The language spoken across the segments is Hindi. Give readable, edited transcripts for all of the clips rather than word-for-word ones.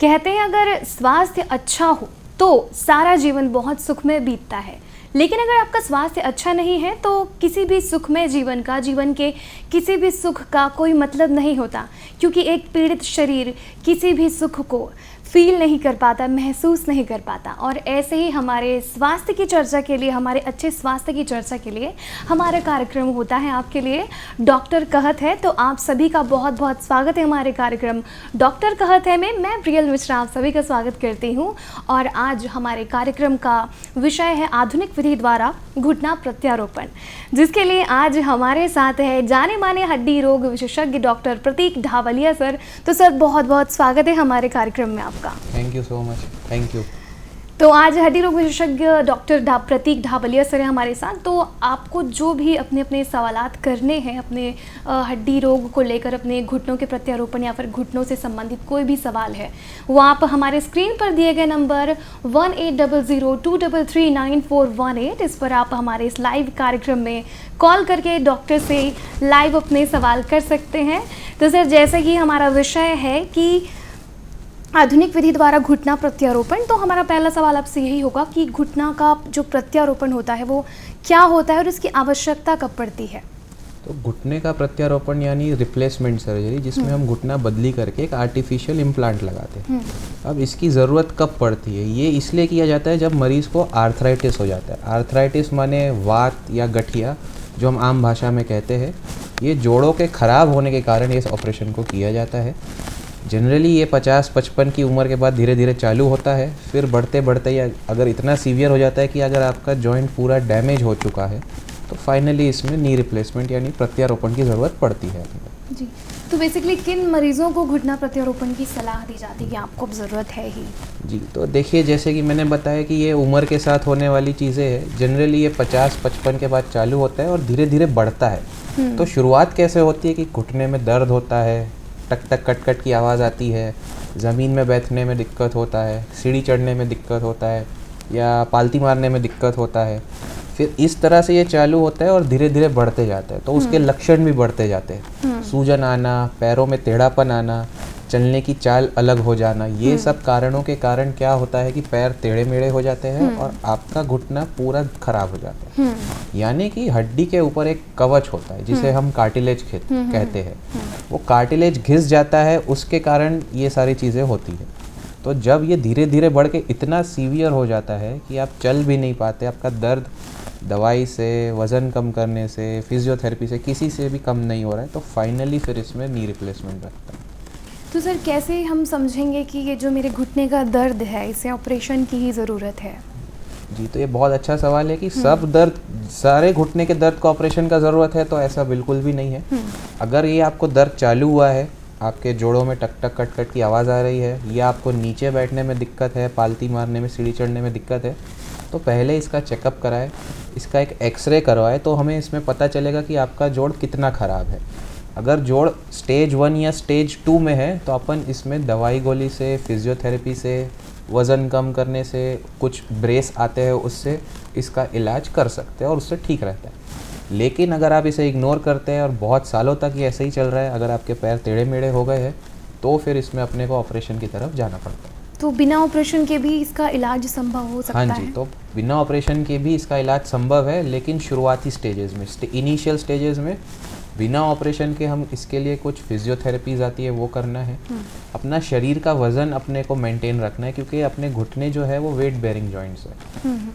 कहते हैं अगर स्वास्थ्य अच्छा हो तो सारा जीवन बहुत सुखमय बीतता है, लेकिन अगर आपका स्वास्थ्य अच्छा नहीं है तो किसी भी सुखमय जीवन के किसी भी सुख का कोई मतलब नहीं होता, क्योंकि एक पीड़ित शरीर किसी भी सुख को फील नहीं कर पाता, महसूस नहीं कर पाता। और ऐसे ही हमारे स्वास्थ्य की चर्चा के लिए, हमारे अच्छे स्वास्थ्य की चर्चा के लिए हमारा कार्यक्रम होता है आपके लिए डॉक्टर कहत है। तो आप सभी का बहुत बहुत स्वागत है हमारे कार्यक्रम डॉक्टर कहत है में। मैं प्रियल मिश्रा आप सभी का स्वागत करती हूँ। और आज हमारे कार्यक्रम का विषय है आधुनिक विधि द्वारा घुटना प्रत्यारोपण, जिसके लिए आज हमारे साथ है जाने माने हड्डी रोग विशेषज्ञ डॉक्टर प्रतीक ढावलिया सर। तो सर बहुत बहुत स्वागत है हमारे कार्यक्रम में आपका। Thank you so much. Thank you. तो आज हड्डी रोग विशेषज्ञ डॉक्टर प्रतीक ढावलिया सर है हमारे साथ। तो आपको जो भी अपने अपने सवालात करने हैं अपने हड्डी रोग को लेकर, अपने घुटनों के प्रत्यारोपण या फिर घुटनों से संबंधित कोई भी सवाल है, वो आप हमारे स्क्रीन पर दिए गए नंबर 1800233948 इस पर आप हमारे इस लाइव कार्यक्रम में कॉल करके डॉक्टर से लाइव अपने सवाल कर सकते हैं। तो सर जैसे कि हमारा विषय है कि आधुनिक विधि द्वारा घुटना प्रत्यारोपण, तो हमारा पहला सवाल आपसे यही होगा कि घुटना का जो प्रत्यारोपण होता है वो क्या होता है और इसकी आवश्यकता कब पड़ती है? तो घुटने का प्रत्यारोपण यानी रिप्लेसमेंट सर्जरी, जिसमें हम घुटना बदली करके एक आर्टिफिशियल इम्प्लांट लगाते हैं। अब इसकी ज़रूरत कब पड़ती है? ये इसलिए किया जाता है जब मरीज़ को आर्थराइटिस हो जाता है। आर्थराइटिस माने वात या गठिया, जो हम आम भाषा में कहते हैं। ये जोड़ों के ख़राब होने के कारण इस ऑपरेशन को किया जाता है। जनरली ये 50-55 की उम्र के बाद धीरे धीरे चालू होता है, फिर बढ़ते बढ़ते या अगर इतना सीवियर हो जाता है कि अगर आपका जॉइंट पूरा डैमेज हो चुका है तो फाइनली इसमें नी रिप्लेसमेंट यानी प्रत्यारोपण की ज़रूरत पड़ती है। जी, तो बेसिकली किन मरीजों को घुटना प्रत्यारोपण की सलाह दी जाती है कि आपको अब ज़रूरत है ही? जी, तो देखिए जैसे कि मैंने बताया कि ये उम्र के साथ होने वाली चीज़ें हैं। जनरली ये 50-55 के बाद चालू होता है और धीरे धीरे बढ़ता है। तो शुरुआत कैसे होती है कि घुटने में दर्द होता है, टक टक कट कट की आवाज़ आती है, ज़मीन में बैठने में दिक्कत होता है, सीढ़ी चढ़ने में दिक्कत होता है या पालती मारने में दिक्कत होता है। फिर इस तरह से ये चालू होता है और धीरे धीरे बढ़ते जाता है। तो उसके लक्षण भी बढ़ते जाते हैं, सूजन आना, पैरों में टेढ़ापन आना, चलने की चाल अलग हो जाना। ये सब कारणों के कारण क्या होता है कि पैर टेढ़े मेढ़े हो जाते हैं और आपका घुटना पूरा खराब हो जाता है। यानी कि हड्डी के ऊपर एक कवच होता है जिसे हम कार्टिलेज कहते हैं। वो कार्टिलेज घिस जाता है, उसके कारण ये सारी चीज़ें होती हैं। तो जब ये धीरे धीरे बढ़ के इतना सीवियर हो जाता है कि आप चल भी नहीं पाते, आपका दर्द दवाई से, वज़न कम करने से, फिजियोथेरेपी से किसी से भी कम नहीं हो रहा है, तो फाइनली फिर इसमें नी रिप्लेसमेंट लगता है। तो सर कैसे हम समझेंगे कि ये जो मेरे घुटने का दर्द है इसे ऑपरेशन की ही ज़रूरत है? जी, तो ये बहुत अच्छा सवाल है कि सब दर्द, सारे घुटने के दर्द को ऑपरेशन का ज़रूरत है, तो ऐसा बिल्कुल भी नहीं है। अगर ये आपको दर्द चालू हुआ है, आपके जोड़ों में टक टक कट कट की आवाज़ आ रही है, या आपको नीचे बैठने में दिक्कत है, पालती मारने में, सीढ़ी चढ़ने में दिक्कत है, तो पहले इसका चेकअप कराएं, इसका एक एक्सरे करवाएं, तो हमें इसमें पता चलेगा कि आपका जोड़ कितना ख़राब है। अगर जोड़ स्टेज 1 या स्टेज 2 में है तो अपन इसमें दवाई गोली से, फिजियोथेरेपी से, वज़न कम करने से, कुछ ब्रेस आते हैं उससे इसका इलाज कर सकते हैं और उससे ठीक रहता है। लेकिन अगर आप इसे इग्नोर करते हैं और बहुत सालों तक ये ऐसे ही चल रहा है, अगर आपके पैर टेढ़े मेढ़े हो गए हैं, तो फिर इसमें अपने को ऑपरेशन की तरफ जाना पड़ता है। तो बिना ऑपरेशन के भी इसका इलाज संभव हो सकता है? हाँ जी, तो बिना ऑपरेशन के भी इसका इलाज संभव है, लेकिन शुरुआती स्टेजेस में, इनिशियल स्टेजेस में बिना ऑपरेशन के हम इसके लिए कुछ फिजियोथेरेपीज आती है वो करना है। अपना शरीर का वज़न अपने को मेंटेन रखना है, क्योंकि अपने घुटने जो है वो वेट बेयरिंग जॉइंट्स है।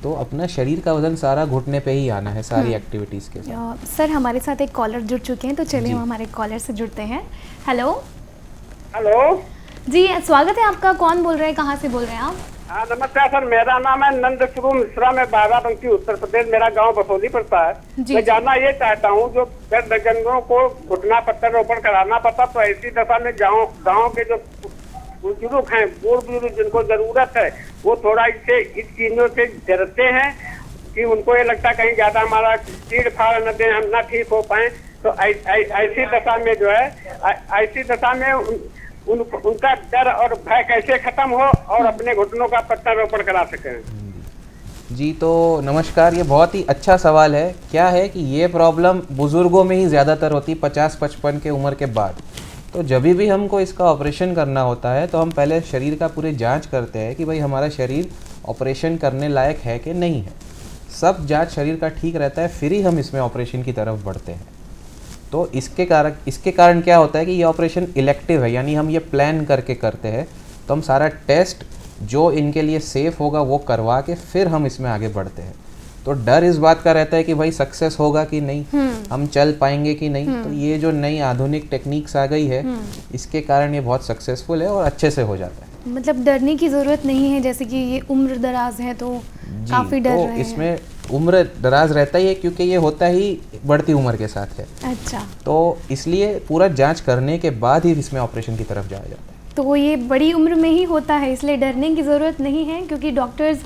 तो अपना शरीर का वज़न सारा घुटने पे ही आना है सारी एक्टिविटीज़ के साथ। सर हमारे साथ एक कॉलर जुड़ चुके हैं, तो चलिए हम हमारे कॉलर से जुड़ते हैं। हेलो हेलो जी, स्वागत है आपका। कौन बोल रहे हैं, कहाँ से बोल रहे हैं आप? हाँ नमस्कार सर, मेरा नाम है नंदशुरू मिश्रा, मैं बाराबंकी उत्तर प्रदेश, मेरा गांव बसोली पड़ता है। मैं जानना ये चाहता हूँ, जो वृद्धजनों को घुटना प्रत्यारोपण कराना पड़ता, तो ऐसी दशा में गाँव के जो बुजुर्ग हैं, बूढ़ बुजुर्ग जिनको जरूरत है, वो थोड़ा इस चीजों से डरते हैं कि उनको ये लगता है कहीं ज्यादा हमारा चीड़ फाड़ न दे, हम न ठीक हो पाए। तो ऐसी दशा में जो है, ऐसी दशा में उनका डर और भय कैसे खत्म हो और अपने घुटनों का प्रत्यारोपण करा सकें? जी, तो नमस्कार, ये बहुत ही अच्छा सवाल है। क्या है कि ये प्रॉब्लम बुज़ुर्गों में ही ज़्यादातर होती है 50-55 के उम्र के बाद, तो जब भी हमको इसका ऑपरेशन करना होता है तो हम पहले शरीर का पूरी जांच करते हैं कि भाई हमारा शरीर ऑपरेशन करने लायक है कि नहीं है। सब जांच शरीर का ठीक रहता है फिर ही हम इसमें ऑपरेशन की तरफ बढ़ते हैं। तो इसके कारण क्या होता है कि ये ऑपरेशन इलेक्टिव है, यानी हम ये प्लान करके करते हैं। तो हम सारा टेस्ट जो इनके लिए सेफ़ होगा वो करवा के फिर हम इसमें आगे बढ़ते हैं। तो डर इस बात का रहता है कि भाई सक्सेस होगा कि नहीं, हम चल पाएंगे कि नहीं। तो ये जो नई आधुनिक टेक्निक्स आ गई है इसके कारण ये बहुत सक्सेसफुल है और अच्छे से हो जाता है। मतलब डरने की ज़रूरत नहीं है, जैसे कि ये उम्र दराज है तो काफ़ी डर तो रहे हैं। इसमें उम्र दराज रहता ही है क्योंकि ये होता ही बढ़ती उम्र के साथ है। अच्छा, तो इसलिए पूरा जांच करने के बाद ही इसमें ऑपरेशन की तरफ जाया जाता है। तो ये बड़ी उम्र में ही होता है, इसलिए डरने की ज़रूरत नहीं है, क्योंकि डॉक्टर्स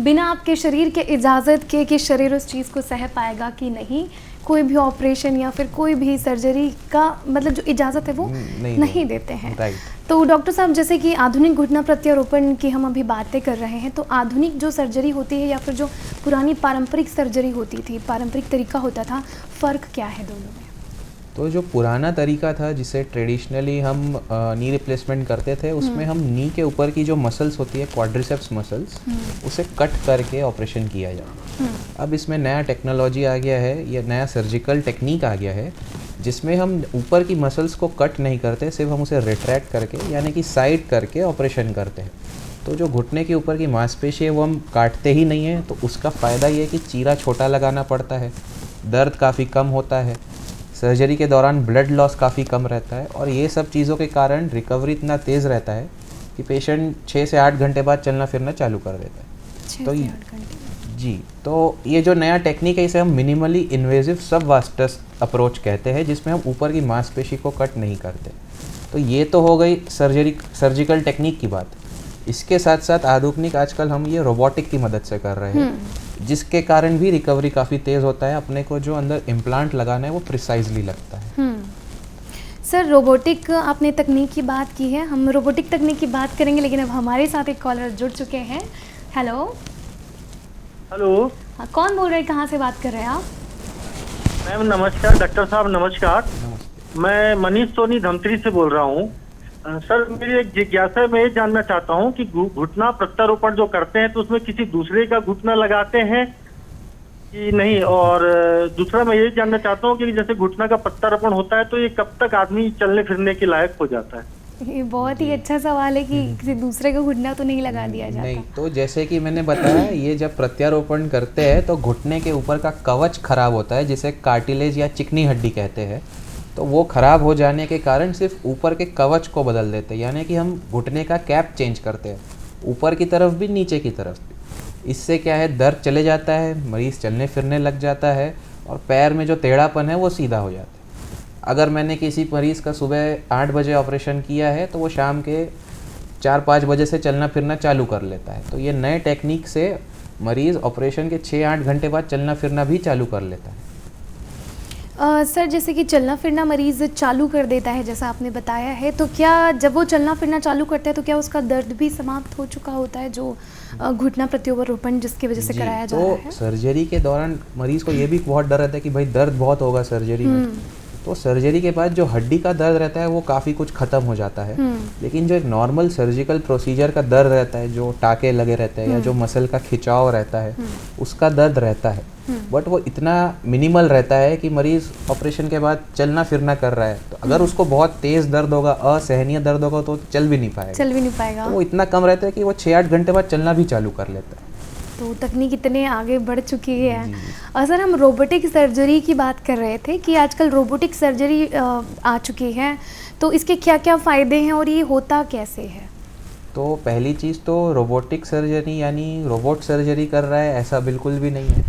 बिना आपके शरीर के इजाज़त के कि शरीर उस चीज़ को सह पाएगा कि नहीं, कोई भी ऑपरेशन या फिर कोई भी सर्जरी का मतलब जो इजाज़त है वो नहीं देते हैं। राइट। तो डॉक्टर साहब, जैसे कि आधुनिक घुटना प्रत्यारोपण की हम अभी बातें कर रहे हैं, तो आधुनिक जो सर्जरी होती है या फिर जो पुरानी पारंपरिक सर्जरी होती थी, पारंपरिक तरीका होता था, फ़र्क क्या है दोनों में? तो जो पुराना तरीका था जिसे ट्रेडिशनली हम नी रिप्लेसमेंट करते थे, उसमें हम नी के ऊपर की जो मसल्स होती है, क्वाड्रिसेप्स मसल्स, उसे कट करके ऑपरेशन किया जाता है। अब इसमें नया टेक्नोलॉजी आ गया है, ये नया सर्जिकल टेक्निक आ गया है जिसमें हम ऊपर की मसल्स को कट नहीं करते, सिर्फ हम उसे रिट्रैक्ट करके यानी कि साइड करके ऑपरेशन करते हैं। तो जो घुटने के ऊपर की मांसपेशी है वो हम काटते ही नहीं हैं। तो उसका फ़ायदा ये है कि चीरा छोटा लगाना पड़ता है, दर्द काफ़ी कम होता है, सर्जरी के दौरान ब्लड लॉस काफ़ी कम रहता है, और ये सब चीज़ों के कारण रिकवरी इतना तेज़ रहता है कि पेशेंट 6 से 8 घंटे बाद चलना फिरना चालू कर देता है। 6 तो से ये- 8 घंटे। जी, तो ये जो नया टेक्निक है इसे हम मिनिमली इन्वेजिव सबवास्टस अप्रोच कहते हैं, जिसमें हम ऊपर की मांसपेशी को कट नहीं करते। तो ये तो हो गई सर्जिकल टेक्निक की बात। इसके साथ साथ आधुनिक आजकल हम ये रोबोटिक की मदद से कर रहे हैं, जिसके कारण भी रिकवरी काफ़ी तेज़ होता है। अपने को जो अंदर इम्प्लांट लगाना है वो प्रिसाइजली लगता है। सर, रोबोटिक आपने तकनीक की बात की है, हम रोबोटिक तकनीक की बात करेंगे, लेकिन अब हमारे साथ एक कॉलर जुड़ चुके हैं। हेलो। हेलो हाँ, कौन बोल रहे हैं, कहाँ से बात कर रहे हैं आप? मैम नमस्कार। डॉक्टर साहब नमस्कार। मैं मनीष सोनी धमतरी से बोल रहा हूँ। सर, मेरी एक जिज्ञासा है, मैं ये जानना चाहता हूँ कि घुटना प्रत्यारोपण जो करते हैं तो उसमें किसी दूसरे का घुटना लगाते हैं कि नहीं, और दूसरा मैं ये जानना चाहता हूँ कि जैसे घुटना का प्रत्यारोपण होता है तो ये कब तक आदमी चलने फिरने के लायक हो जाता है? ये बहुत ही अच्छा सवाल है कि किसी दूसरे का घुटना तो नहीं लगा दिया जाता। नहीं, तो जैसे कि मैंने बताया, ये जब प्रत्यारोपण करते हैं तो घुटने के ऊपर का कवच खराब होता है, जिसे कार्टिलेज या चिकनी हड्डी कहते हैं। तो वो खराब हो जाने के कारण सिर्फ ऊपर के कवच को बदल देते हैं, यानी कि हम घुटने का कैप चेंज करते हैं, ऊपर की तरफ भी नीचे की तरफ भी। इससे क्या है, दर्द चले जाता है, मरीज़ चलने फिरने लग जाता है और पैर में जो टेढ़ापन है वो सीधा हो जाता है। अगर मैंने किसी मरीज़ का सुबह 8 बजे ऑपरेशन किया है तो वो शाम के 4-5 बजे से चलना फिरना चालू कर लेता है। तो ये नए टेक्निक से मरीज़ ऑपरेशन के 6-8 घंटे बाद चलना फिरना भी चालू कर लेता है। सर, जैसे कि चलना फिरना मरीज़ चालू कर देता है जैसा आपने बताया है, तो क्या जब वो चलना फिरना चालू करता है तो क्या उसका दर्द भी समाप्त हो चुका होता है, जो घुटना प्रत्यारोपण जिसकी वजह से कराया जा रहा है? तो सर्जरी के दौरान मरीज़ को ये भी बहुत डर रहता है कि भाई दर्द बहुत होगा सर्जरी में। तो सर्जरी के बाद जो हड्डी का दर्द रहता है वो काफ़ी कुछ ख़त्म हो जाता है, लेकिन जो एक नॉर्मल सर्जिकल प्रोसीजर का दर्द रहता है, जो टाके लगे रहते हैं या जो मसल का खिंचाव रहता है, उसका दर्द रहता है, बट वो इतना मिनिमल रहता है कि मरीज़ ऑपरेशन के बाद चलना फिरना कर रहा है, तो अगर उसको बहुत तेज़ दर्द होगा, असहनीय दर्द होगा, तो चल भी नहीं पाएगा। तो वो इतना कम रहता है कि वो 6-8 घंटे बाद चलना भी चालू कर लेता है। तो तकनीक इतने आगे बढ़ चुकी है। और सर, हम रोबोटिक सर्जरी की बात कर रहे थे कि आजकल रोबोटिक सर्जरी आ चुकी है, तो इसके क्या क्या फ़ायदे हैं और ये होता कैसे है? तो पहली चीज़ तो रोबोटिक सर्जरी यानी रोबोट सर्जरी कर रहा है ऐसा बिल्कुल भी नहीं है।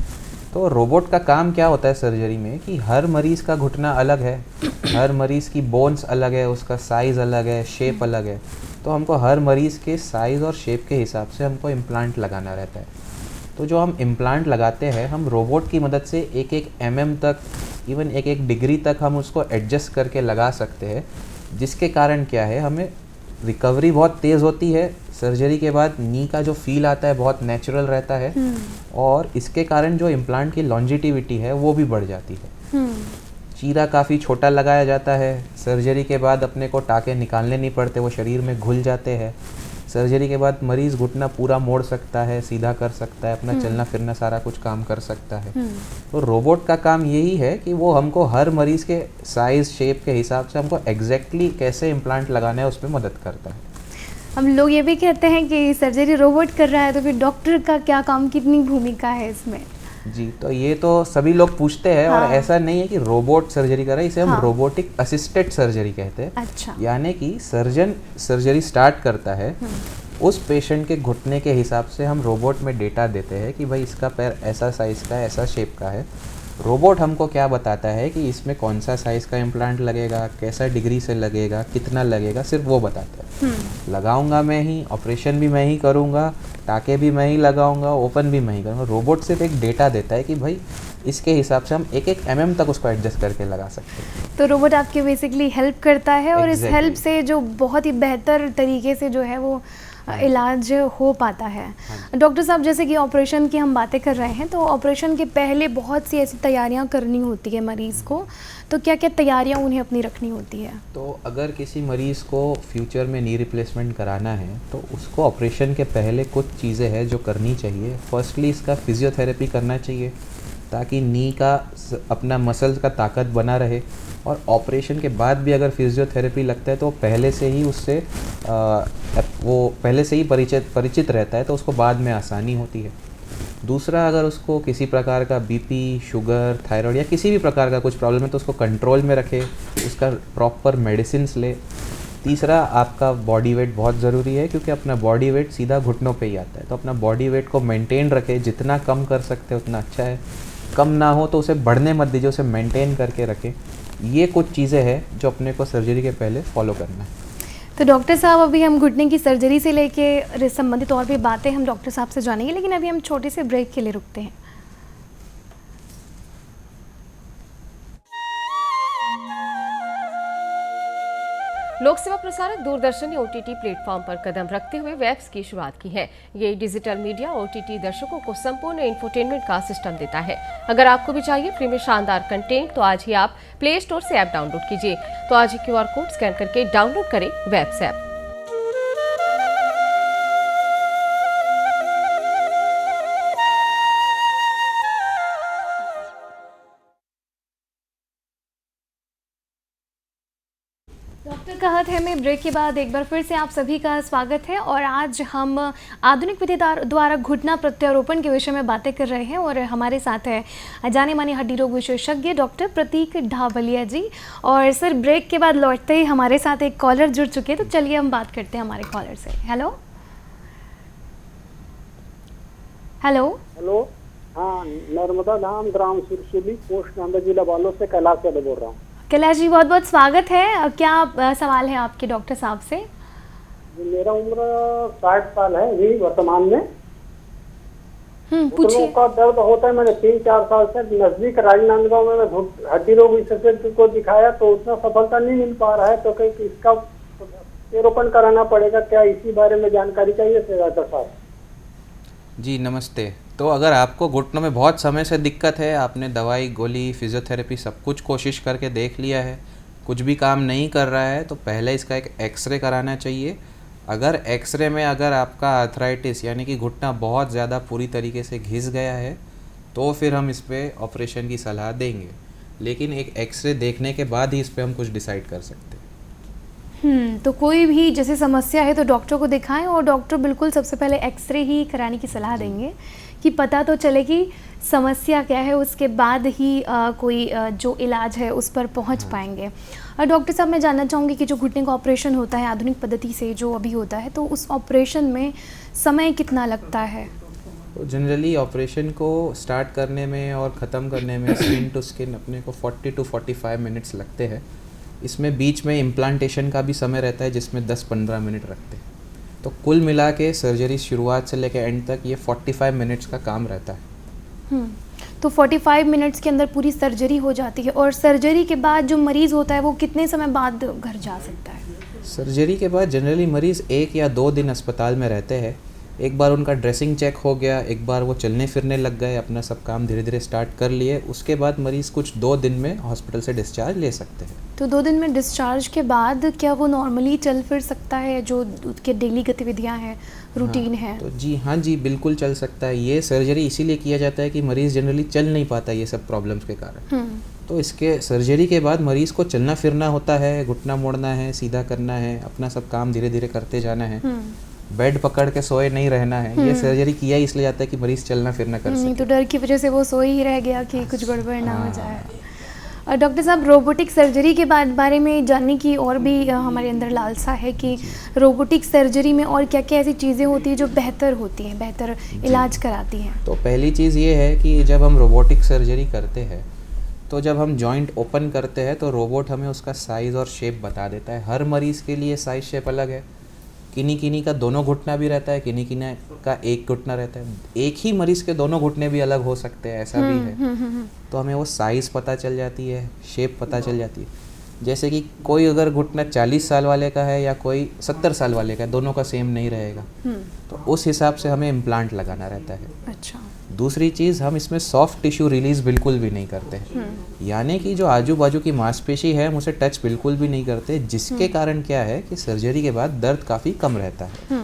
तो रोबोट का काम क्या होता है सर्जरी में कि हर मरीज़ का घुटना अलग है, हर मरीज़ की बोन्स अलग है, उसका साइज़ अलग है, शेप अलग है। तो हमको हर मरीज़ के साइज़ और शेप के हिसाब से हमको इम्प्लांट लगाना रहता है। तो जो हम इम्प्लांट लगाते हैं, हम रोबोट की मदद से 1-1 mm तक, इवन 1-1 डिग्री तक हम उसको एडजस्ट करके लगा सकते हैं, जिसके कारण क्या है, हमें रिकवरी बहुत तेज़ होती है। सर्जरी के बाद नी का जो फील आता है बहुत नेचुरल रहता है, और इसके कारण जो इम्प्लांट की लॉन्जिटिविटी है वो भी बढ़ जाती है। चीरा काफ़ी छोटा लगाया जाता है। सर्जरी के बाद अपने को टाँके निकालने नहीं पड़ते, वो शरीर में घुल जाते हैं। सर्जरी के बाद मरीज़ घुटना पूरा मोड़ सकता है, सीधा कर सकता है, अपना चलना फिरना सारा कुछ काम कर सकता है। तो रोबोट का काम यही है कि वो हमको हर मरीज़ के साइज़ शेप के हिसाब से हमको एग्जैक्टली कैसे इम्प्लांट लगाना है उसमें मदद करता है। हम लोग ये भी कहते हैं कि सर्जरी रोबोट कर रहा है, तो फिर डॉक्टर का क्या काम, कितनी भूमिका है इसमें? जी, तो ये तो सभी लोग पूछते हैं। हाँ। और ऐसा नहीं है कि रोबोट सर्जरी कर रहा है, इसे हम हाँ। रोबोटिक असिस्टेड सर्जरी कहते हैं। अच्छा। यानी कि सर्जन सर्जरी स्टार्ट करता है, उस पेशेंट के घुटने के हिसाब से हम रोबोट में डेटा देते हैं कि भाई इसका पैर ऐसा साइज़ का है, ऐसा शेप का है। रोबोट हमको क्या बताता है कि इसमें कौन सा साइज़ का इम्प्लांट लगेगा, कैसा डिग्री से लगेगा, कितना लगेगा, सिर्फ वो बताता है। लगाऊंगा मैं ही, ऑपरेशन भी मैं ही करूंगा, टाँके भी मैं ही लगाऊंगा, ओपन भी मैं ही करूंगा। रोबोट सिर्फ एक डेटा देता है कि भाई इसके हिसाब से हम एक एक mm तक उसको एडजस्ट करके लगा सकते हैं। तो रोबोट आपके बेसिकली हेल्प करता है और इस Exactly. हेल्प से जो बहुत ही बेहतर तरीके से जो है वो इलाज हो पाता है। डॉक्टर साहब, जैसे कि ऑपरेशन की हम बातें कर रहे हैं, तो ऑपरेशन के पहले बहुत सी ऐसी तैयारियां करनी होती है मरीज़ को, तो क्या क्या तैयारियां उन्हें अपनी रखनी होती है? तो अगर किसी मरीज़ को फ्यूचर में नी रिप्लेसमेंट कराना है तो उसको ऑपरेशन के पहले कुछ चीज़ें हैं जो करनी चाहिए। फर्स्टली इसका फिजियोथेरेपी करना चाहिए ताकि नी का अपना मसल्स का ताकत बना रहे। और ऑपरेशन के बाद भी अगर फिजियोथेरेपी लगता है तो पहले से ही उससे वो पहले से ही परिचित रहता है, तो उसको बाद में आसानी होती है। दूसरा, अगर उसको किसी प्रकार का बीपी, शुगर, थायराइड या किसी भी प्रकार का कुछ प्रॉब्लम है तो उसको कंट्रोल में रखे, उसका प्रॉपर मेडिसिन्स ले। तीसरा, आपका बॉडी वेट बहुत ज़रूरी है क्योंकि अपना बॉडी वेट सीधा घुटनों पे ही आता है, तो अपना बॉडी वेट को मेंटेन रखे, जितना कम कर सकते हैं उतना अच्छा है। कम ना हो तो उसे बढ़ने मत दीजिए, उसे मेंटेन करके रखें। ये कुछ चीज़ें हैं जो अपने को सर्जरी के पहले फॉलो करना है। तो डॉक्टर साहब, अभी हम घुटने की सर्जरी से लेके संबंधित और भी बातें हम डॉक्टर साहब से जानेंगे, लेकिन अभी हम छोटे से ब्रेक के लिए रुकते हैं। लोक सेवा प्रसारक दूरदर्शन ने OTT प्लेटफॉर्म पर कदम रखते हुए वेब्स की शुरुआत की है। ये डिजिटल मीडिया OTT दर्शकों को संपूर्ण इंफोटेनमेंट का सिस्टम देता है। अगर आपको भी चाहिए फ्री में शानदार कंटेंट, तो आज ही आप प्ले स्टोर से ऐप डाउनलोड कीजिए। तो आज ही QR कोड स्कैन करके डाउनलोड करें वेब्स ऐप। डॉक्टर कहत है में ब्रेक के बाद एक बार फिर से आप सभी का स्वागत है। और आज हम आधुनिक विधि द्वारा घुटना प्रत्यारोपण के विषय में बातें कर रहे हैं और हमारे साथ है जाने माने हड्डी रोग विशेषज्ञ डॉक्टर प्रतीक ढाबलिया जी। और सर, ब्रेक के बाद लौटते ही हमारे साथ एक कॉलर जुड़ चुके हैं, तो चलिए हम बात करते हैं हमारे कॉलर से। हेलो हेलो हेलो, हाँ, नर्मदा धाम ग्राम सुरसुली पोस्ट नांदा जिला बालों से कैलाश यादव बोल रहा हूँ। कैलाश जी, बहुत बहुत स्वागत है। क्या सवाल है आपके डॉक्टर साहब से? मेरा उम्र 60 साल है अभी वर्तमान में। पूछिए। घुटनों का दर्द होता है। मैंने 3-4 साल से नजदीक राजनांदगांव में मैं हड्डी रोग विशेषज्ञ को दिखाया तो उतना सफलता नहीं मिल पा रहा है, तो कहीं इसका प्रत्यारोपण कराना पड़ेगा क्या? इसी बारे में जानकारी चाहिए थे डॉक्टर साहब। जी नमस्ते। तो अगर आपको घुटनों में बहुत समय से दिक्कत है, आपने दवाई, गोली, फिजियोथेरेपी सब कुछ कोशिश करके देख लिया है, कुछ भी काम नहीं कर रहा है, तो पहले इसका एक एक्सरे कराना चाहिए। अगर एक्सरे में अगर आपका आर्थराइटिस यानी कि घुटना बहुत ज़्यादा पूरी तरीके से घिस गया है तो फिर हम इस पर ऑपरेशन की सलाह देंगे, लेकिन एक एक्सरे देखने के बाद ही इस पर हम कुछ डिसाइड कर सकते हैं। तो कोई भी जैसे समस्या है तो डॉक्टर को दिखाएं, और डॉक्टर बिल्कुल सबसे पहले एक्सरे ही कराने की सलाह देंगे कि पता तो चले कि समस्या क्या है, उसके बाद ही कोई जो इलाज है उस पर पहुंच पाएंगे। और डॉक्टर साहब, मैं जानना चाहूँगी कि जो घुटने का ऑपरेशन होता है आधुनिक पद्धति से जो अभी होता है, तो उस ऑपरेशन में समय कितना लगता है? तो जनरली ऑपरेशन को स्टार्ट करने में और ख़त्म करने में स्किन टू स्किन अपने को 40 to 45 मिनट्स लगते हैं। इसमें बीच में इम्प्लांटेशन का भी समय रहता है जिसमें 10-15 मिनट रखते हैं। तो कुल मिला के सर्जरी शुरुआत से लेकर एंड तक ये 45 मिनट्स का काम रहता है। तो 45 मिनट्स के अंदर पूरी सर्जरी हो जाती है। और सर्जरी के बाद जो मरीज़ होता है वो कितने समय बाद घर जा सकता है? सर्जरी के बाद जनरली मरीज़ 1 या 2 दिन अस्पताल में रहते हैं, एक बार उनका ड्रेसिंग चेक हो गया, एक बार वो चलने फिरने लग गए, अपना सब काम धीरे धीरे स्टार्ट कर लिए, उसके बाद मरीज़ कुछ 2 दिन में हॉस्पिटल से डिस्चार्ज ले सकते हैं। तो 2 दिन में डिस्चार्ज के बाद क्या वो नॉर्मली चल फिर सकता है, जो उसके डेली गतिविधियां हैं, रूटीन है? तो जी हाँ जी, बिल्कुल चल सकता है। ये सर्जरी इसीलिए किया जाता है कि मरीज़ जनरली चल नहीं पाता ये सब प्रॉब्लम्स के कारण। तो इसके सर्जरी के बाद मरीज़ को चलना फिरना होता है, घुटना मोड़ना है, सीधा करना है, अपना सब काम धीरे धीरे करते जाना है, बेड पकड़ के सोए नहीं रहना है। ये सर्जरी किया इसलिए जाता है कि मरीज़ चलना फिरना कर सके। नहीं तो डर की वजह से वो सोए ही रह गया कि कुछ गड़बड़ ना हो जाए। और डॉक्टर साहब, रोबोटिक सर्जरी के बारे में जानने की और भी हमारे अंदर लालसा है कि रोबोटिक सर्जरी में और क्या क्या ऐसी चीज़ें होती हैं जो बेहतर होती हैं, बेहतर इलाज कराती हैं? तो पहली चीज़ ये है कि जब हम रोबोटिक सर्जरी करते हैं तो जब हम जॉइंट ओपन करते हैं तो रोबोट हमें उसका साइज़ और शेप बता देता है। हर मरीज़ के लिए साइज़ शेप अलग है। किन्हीं का दोनों घुटना भी रहता है, किन्हीं का एक घुटना रहता है। एक ही मरीज़ के दोनों घुटने भी अलग हो सकते हैं, ऐसा भी है। तो हमें वो साइज़ पता चल जाती है, शेप पता चल जाती है। जैसे कि कोई अगर घुटना 40 साल वाले का है या कोई 70 साल वाले का है, दोनों का सेम नहीं रहेगा। तो उस हिसाब से हमें इम्प्लांट लगाना रहता है। अच्छा। दूसरी चीज़, हम इसमें सॉफ्ट टिश्यू रिलीज़ बिल्कुल भी नहीं करते, यानी कि जो आजू बाजू की मांसपेशी है हम उसे टच बिल्कुल भी नहीं करते, जिसके कारण क्या है कि सर्जरी के बाद दर्द काफ़ी कम रहता है।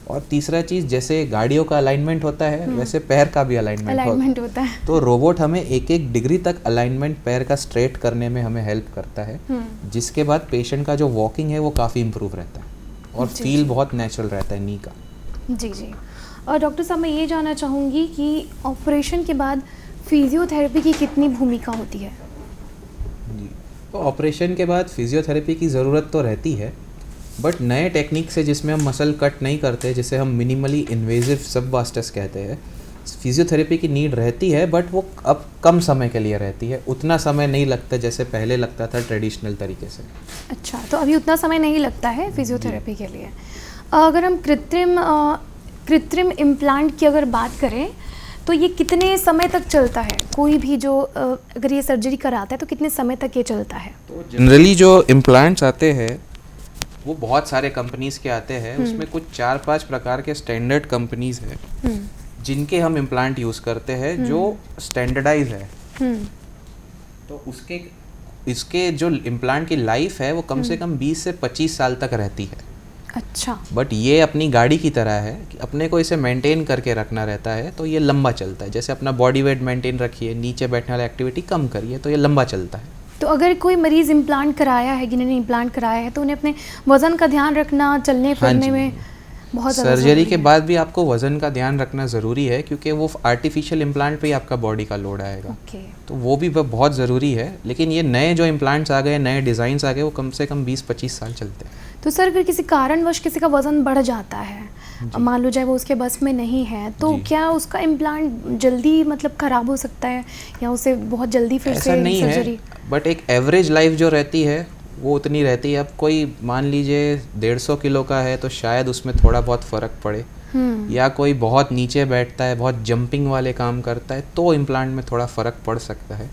और तीसरा चीज़, जैसे गाड़ियों का अलाइनमेंट होता है वैसे पैर का भी अलाइनमेंट होता है। तो रोबोट हमें 1-1 डिग्री तक अलाइनमेंट पैर का स्ट्रेट करने में हमें हेल्प करता है, जिसके बाद पेशेंट का जो वॉकिंग है वो काफ़ी इम्प्रूव रहता है और फील बहुत नेचुरल रहता है नी का। जी जी। और डॉक्टर साहब, मैं ये जानना चाहूँगी कि ऑपरेशन के बाद फिजियोथेरेपी की कितनी भूमिका होती है? जी, तो ऑपरेशन के बाद फिजियोथेरेपी की ज़रूरत तो रहती है, बट नए टेक्निक से जिसमें हम मसल कट नहीं करते, जिसे हम मिनिमली इन्वेजिव सबवास्टस कहते हैं, फिजियोथेरेपी की नीड रहती है, बट वो अब कम समय के लिए रहती है। उतना समय नहीं लगता जैसे पहले लगता था ट्रेडिशनल तरीके से। अच्छा, तो अभी उतना समय नहीं लगता है फिजियोथेरेपी के लिए। अगर हम कृत्रिम इम्प्लांट की अगर बात करें तो ये कितने समय तक चलता है? कोई भी जो अगर ये सर्जरी कराता है तो कितने समय तक ये चलता है? तो जनरली जो इम्प्लांट्स आते हैं वो बहुत सारे कंपनीज़ के आते हैं। उसमें कुछ 4-5 प्रकार के स्टैंडर्ड कंपनीज़ हैं जिनके हम इम्प्लांट यूज़ करते हैं, जो स्टैंडर्डाइज है। तो इसके जो इम्प्लांट की लाइफ है वो कम से कम 20 से 25 साल तक रहती है। अच्छा। बट ये अपनी गाड़ी की तरह है कि अपने को इसे मेंटेन करके रखना रहता है, तो ये लंबा चलता है। जैसे अपना बॉडी वेट मेंटेन रखिए, नीचे बैठने वाला एक्टिविटी कम करिए, तो ये लंबा चलता है। तो अगर कोई मरीज़ इम्प्लांट कराया है, जिन्होंने इम्प्लांट कराया है, तो उन्हें अपने वज़न का ध्यान रखना, चलने फिरने में बहुत ज़्यादा सर्जरी के बाद भी आपको वज़न का ध्यान रखना ज़रूरी है, क्योंकि वो आर्टिफिशियल इम्प्लांट पे ही आपका बॉडी का लोड आएगा। तो वो भी बहुत ज़रूरी है। लेकिन ये नए जो इम्प्लांट्स आ गए, नए डिज़ाइंस आ गए, वो कम से कम 20-25 साल चलते हैं। तो सर, अगर किसी कारणवश किसी का वज़न बढ़ जाता है, मान लो चाहे वो उसके बस में नहीं है, तो क्या उसका इम्प्लांट जल्दी मतलब ख़राब हो सकता है या उसे बहुत जल्दी फिर से नहीं सर्जरी? है, बट एक एवरेज लाइफ जो रहती है वो उतनी रहती है। अब कोई मान लीजिए 150 किलो का है तो शायद उसमें थोड़ा बहुत फ़र्क पड़े, या कोई बहुत नीचे बैठता है, बहुत जंपिंग वाले काम करता है, तो इम्प्लांट में थोड़ा फ़र्क पड़ सकता है।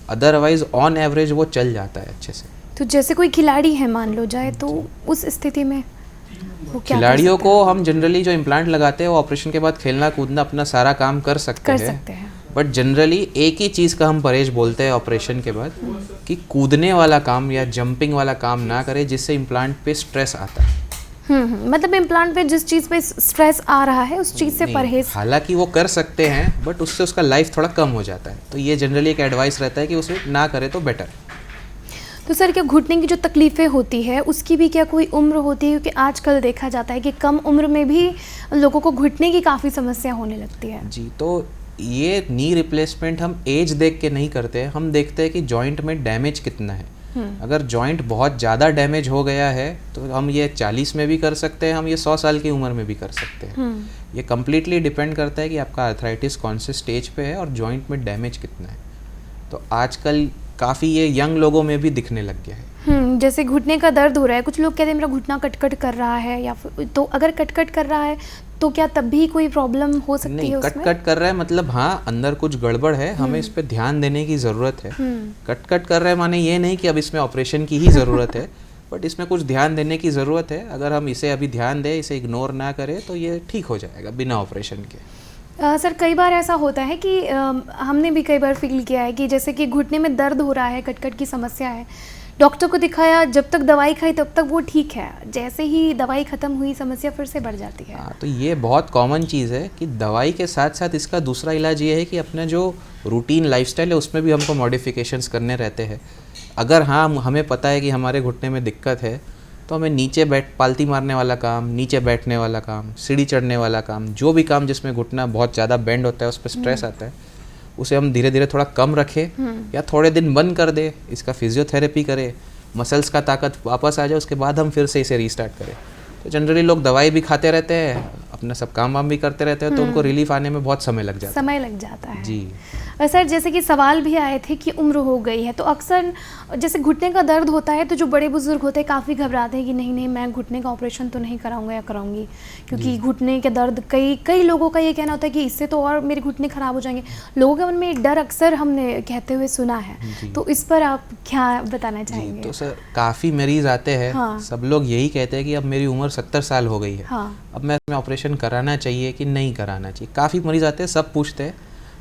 अदरवाइज ऑन एवरेज वो चल जाता है अच्छे से। तो जैसे कोई खिलाड़ी है मान लो जाए, तो उस स्थिति में वो क्या खिलाड़ियों को हम जनरली जो इम्प्लांट लगाते हैं वो ऑपरेशन के बाद खेलना कूदना अपना सारा काम कर सकते हैं। बट जनरली एक ही चीज़ का हम परहेज बोलते हैं ऑपरेशन के बाद, कि कूदने वाला काम या जंपिंग वाला काम ना करे, जिससे इम्प्लांट पे स्ट्रेस आता है। मतलब इम्प्लांट पे जिस चीज़ पे स्ट्रेस आ रहा है उस चीज़ से परहेज। हालांकि वो कर सकते हैं, बट उससे उसका लाइफ थोड़ा कम हो जाता है। तो ये जनरली एक एडवाइस रहता है कि उसे ना करे तो बेटर। तो सर, क्या घुटने की जो तकलीफ़ें होती है उसकी भी क्या कोई उम्र होती है? क्योंकि आजकल देखा जाता है कि कम उम्र में भी लोगों को घुटने की काफ़ी समस्या होने लगती है। जी, तो ये नी रिप्लेसमेंट हम एज देख के नहीं करते, हम देखते हैं कि जॉइंट में डैमेज कितना है। अगर जॉइंट बहुत ज़्यादा डैमेज हो गया है तो हम ये 40 में भी कर सकते हैं, हम ये 100 साल की उम्र में भी कर सकते हैं। ये कम्प्लीटली डिपेंड करता है कि आपका आर्थराइटिस कौन से स्टेज पे है और जॉइंट में डैमेज कितना है। तो आजकल काफ़ी ये यंग लोगों में भी दिखने लग गया है। जैसे घुटने का दर्द हो रहा है, कुछ लोग कहते हैं मेरा घुटना कट कर रहा है, या फिर तो अगर कट कर रहा है तो क्या तब भी कोई प्रॉब्लम हो सकती है उसमें? कट कर रहा है मतलब हाँ, अंदर कुछ गड़बड़ है, हमें इस पे ध्यान देने की ज़रूरत है। कट कर रहा है माने ये नहीं कि अब इसमें ऑपरेशन की ही ज़रूरत है, बट इसमें कुछ ध्यान देने की ज़रूरत है। अगर हम इसे अभी ध्यान दें, इसे इग्नोर ना करें, तो ये ठीक हो जाएगा बिना ऑपरेशन के। सर कई बार ऐसा होता है कि हमने भी कई बार फील किया है कि जैसे कि घुटने में दर्द हो रहा है, कटकट की समस्या है, डॉक्टर को दिखाया, जब तक दवाई खाई तब तक वो ठीक है, जैसे ही दवाई ख़त्म हुई समस्या फिर से बढ़ जाती है। हाँ, तो ये बहुत कॉमन चीज़ है कि दवाई के साथ साथ इसका दूसरा इलाज ये है कि अपना जो रूटीन लाइफस्टाइल है उसमें भी हमको मॉडिफिकेशंस करने रहते हैं। अगर हाँ हमें पता है कि हमारे घुटने में दिक्कत है, तो हमें नीचे पालती मारने वाला काम, नीचे बैठने वाला काम, सीढ़ी चढ़ने वाला काम, जो भी काम जिसमें घुटना बहुत ज़्यादा बेंड होता है, उस पर स्ट्रेस आता है, उसे हम धीरे धीरे थोड़ा कम रखें या थोड़े दिन बंद कर दे, इसका फिजियोथेरेपी करें, मसल्स का ताकत वापस आ जाए, उसके बाद हम फिर से इसे रीस्टार्ट करें। तो जनरली लोग दवाई भी खाते रहते हैं, अपना सब काम वाम भी करते रहते हैं, तो उनको रिलीफ आने में बहुत समय लग जाता है। जी सर जैसे कि सवाल भी आए थे कि उम्र हो गई है, तो अक्सर जैसे घुटने का दर्द होता है तो जो बड़े बुजुर्ग होते हैं काफ़ी घबराते हैं कि नहीं मैं घुटने का ऑपरेशन तो नहीं कराऊंगा या कराऊंगी, क्योंकि घुटने के दर्द कई लोगों का ये कहना होता है कि इससे तो और मेरे घुटने ख़राब हो जाएंगे। लोगों के मन में एक डर अक्सर हमने कहते हुए सुना है, तो इस पर आप क्या बताना चाहेंगे? तो सर काफ़ी मरीज़ आते हैं, सब लोग यही कहते हैं कि अब मेरी उम्र 70 साल हो गई है, अब मैं इसमें ऑपरेशन कराना चाहिए कि नहीं कराना चाहिए। काफ़ी मरीज़ आते हैं, सब पूछते हैं,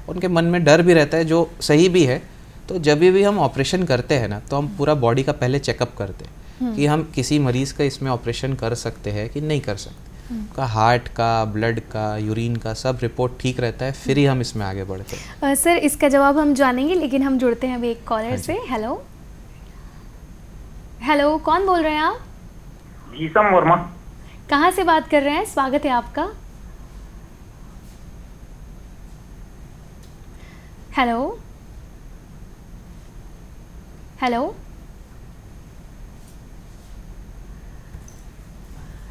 उनके मन में डर भी रहता है, जो सही भी है। तो जब भी हम ऑपरेशन करते हैं ना, तो हम पूरा बॉडी का पहले चेकअप करते हैं कि हम किसी मरीज़ का इसमें ऑपरेशन कर सकते हैं कि नहीं कर सकते। का हार्ट का, ब्लड का, यूरिन का सब रिपोर्ट ठीक रहता है, फिर ही हम इसमें आगे बढ़ते हैं। सर इसका जवाब हम जानेंगे, लेकिन हम जुड़ते हैं अभी एक कॉलर से। हेलो, कौन बोल रहे हैं आप? जीसम वर्मा। कहाँ से बात कर रहे हैं? स्वागत है आपका। हेलो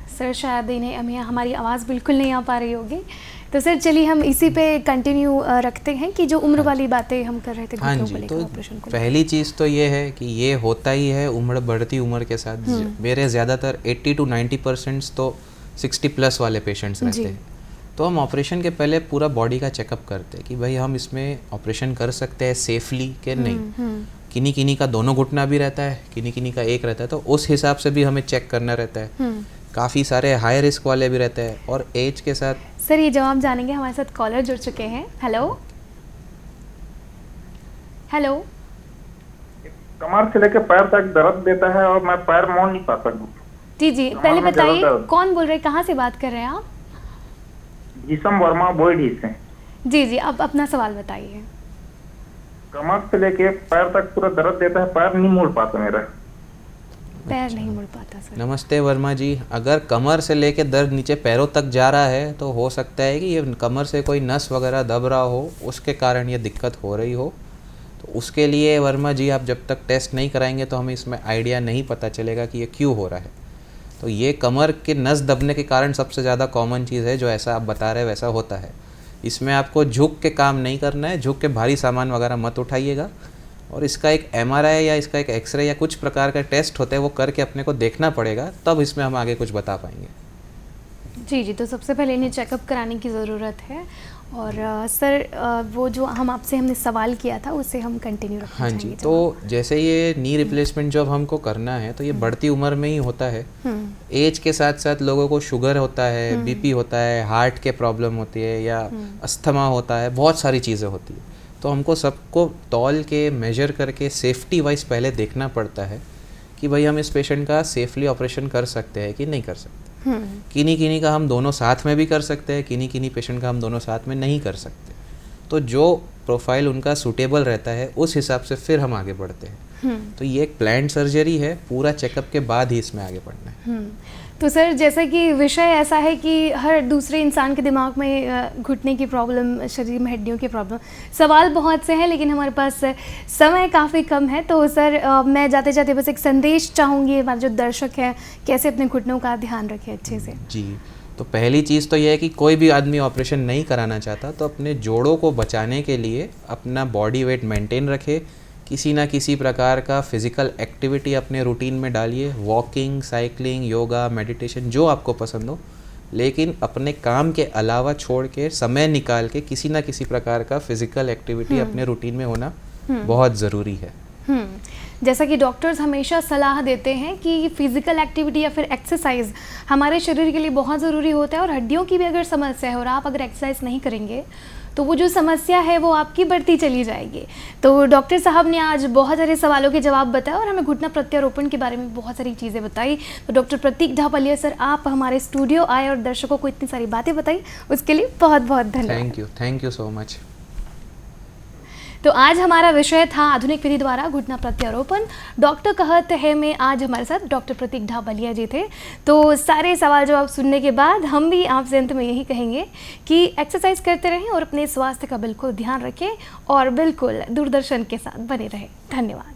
सर, शायद इन्हें हमारी आवाज़ बिल्कुल नहीं आ पा रही होगी, तो सर चलिए हम इसी पे कंटिन्यू रखते हैं कि जो उम्र वाली बातें हम कर रहे थे घुटनों को लेकर, ऑपरेशन को। पहली चीज़ तो ये है कि ये होता ही है बढ़ती उम्र के साथ। मेरे ज़्यादातर 80 to 90% तो 60+ वाले पेशेंट्स रहते हैं। तो हम ऑपरेशन के पहले पूरा बॉडी का चेकअप करते हैं कि भाई हम इसमें ऑपरेशन कर सकते हैं सेफली कि नहीं। किन्हीं का दोनों घुटना भी रहता है, किन्हीं का एक रहता है, तो उस हिसाब से भी हमें चेक करना रहता है। काफ़ी सारे हाई रिस्क वाले भी रहते हैं, और एज के साथ। सर ये जवाब जानेंगे, हमारे साथ कॉलर जुड़ चुके हैं। हेलो, कमर से लेकर पैर तक दर्द देता है और मैं पैर मोड़ नहीं पाता हूँ। जी पहले बताइए कौन बोल रहे हैं, कहाँ से बात कर रहे हैं आप? जीसम वर्मा, बोईडी से। जी अब अपना सवाल बताइए। कमर से लेके पैर तक पूरा दर्द देता है, पैर नहीं मुड़ पाता मेरा। पैर नहीं मुड़ पाता सर। नमस्ते वर्मा जी, अगर कमर से लेके दर्द नीचे पैरों तक जा रहा है, तो हो सकता है कि ये कमर से कोई नस वगैरह दब रहा हो, उसके कारण ये दिक्कत हो रही हो। तो उसके लिए वर्मा जी आप जब तक टेस्ट नहीं कराएंगे तो हमें इसमें आइडिया नहीं पता चलेगा कि ये क्यों हो रहा है। तो ये कमर के नस दबने के कारण सबसे ज़्यादा कॉमन चीज़ है, जो ऐसा आप बता रहे हैं वैसा होता है। इसमें आपको झुक के काम नहीं करना है, झुक के भारी सामान वगैरह मत उठाइएगा, और इसका एक MRI या इसका एक एक्सरे या कुछ प्रकार का टेस्ट होता है, वो करके अपने को देखना पड़ेगा, तब इसमें हम आगे कुछ बता पाएंगे। जी तो सबसे पहले इन्हें चेकअप कराने की ज़रूरत है। और सर वो जो हमने सवाल किया था उसे हम कंटिन्यू रखना चाहेंगे। हाँ जी, तो जैसे ये नी रिप्लेसमेंट जब हमको करना है, तो ये बढ़ती उम्र में ही होता है। एज के साथ साथ लोगों को शुगर होता है, BP होता है, हार्ट के प्रॉब्लम होती है, या अस्थमा होता है, बहुत सारी चीज़ें होती है। तो हमको सबको तौल के मेजर करके सेफ्टी वाइज पहले देखना पड़ता है कि भाई हम इस पेशेंट का सेफली ऑपरेशन कर सकते हैं कि नहीं कर सकते। किन्हीं का हम दोनों साथ में भी कर सकते हैं, किन्हीं पेशेंट का हम दोनों साथ में नहीं कर सकते। तो जो प्रोफाइल उनका सूटेबल रहता है उस हिसाब से फिर हम आगे बढ़ते हैं। तो ये एक प्लान्ड सर्जरी है, पूरा चेकअप के बाद ही इसमें आगे बढ़ना है। तो सर जैसा कि विषय ऐसा है कि हर दूसरे इंसान के दिमाग में घुटने की प्रॉब्लम, शरीर में हड्डियों की प्रॉब्लम, सवाल बहुत से हैं, लेकिन हमारे पास समय काफ़ी कम है। तो सर मैं जाते जाते बस एक संदेश चाहूँगी हमारे जो दर्शक हैं, कैसे अपने घुटनों का ध्यान रखें अच्छे से। जी, तो पहली चीज़ तो यह है कि कोई भी आदमी ऑपरेशन नहीं कराना चाहता तो अपने जोड़ों को बचाने के लिए अपना बॉडी वेट मेंटेन रखे, किसी ना किसी प्रकार का फिज़िकल एक्टिविटी अपने रूटीन में डालिए, वॉकिंग, साइकिलिंग, योगा, मेडिटेशन, जो आपको पसंद हो, लेकिन अपने काम के अलावा छोड़ के समय निकाल के किसी ना किसी प्रकार का फिज़िकल एक्टिविटी अपने रूटीन में होना बहुत ज़रूरी है। जैसा कि डॉक्टर्स हमेशा सलाह देते हैं कि फिज़िकल एक्टिविटी या फिर एक्सरसाइज हमारे शरीर के लिए बहुत ज़रूरी होता है, और हड्डियों की भी अगर समस्या है और आप अगर एक्सरसाइज नहीं करेंगे तो वो जो समस्या है वो आपकी बढ़ती चली जाएगी। तो डॉक्टर साहब ने आज बहुत सारे सवालों के जवाब बताए और हमें घुटना प्रत्यारोपण के बारे में बहुत सारी चीज़ें बताई। तो डॉक्टर प्रतीक ढापलिया सर, आप हमारे स्टूडियो आए और दर्शकों को इतनी सारी बातें बताई, उसके लिए बहुत बहुत धन्यवाद। Thank you so much. तो आज हमारा विषय था आधुनिक विधि द्वारा घुटना प्रत्यारोपण। डॉक्टर कहते हैं में आज हमारे साथ डॉक्टर प्रतीक ढापलिया जी थे। तो सारे सवाल जवाब सुनने के बाद हम भी आपसे अंत में यही कहेंगे कि एक्सरसाइज करते रहें और अपने स्वास्थ्य का बिल्कुल ध्यान रखें और बिल्कुल दूरदर्शन के साथ बने रहें। धन्यवाद।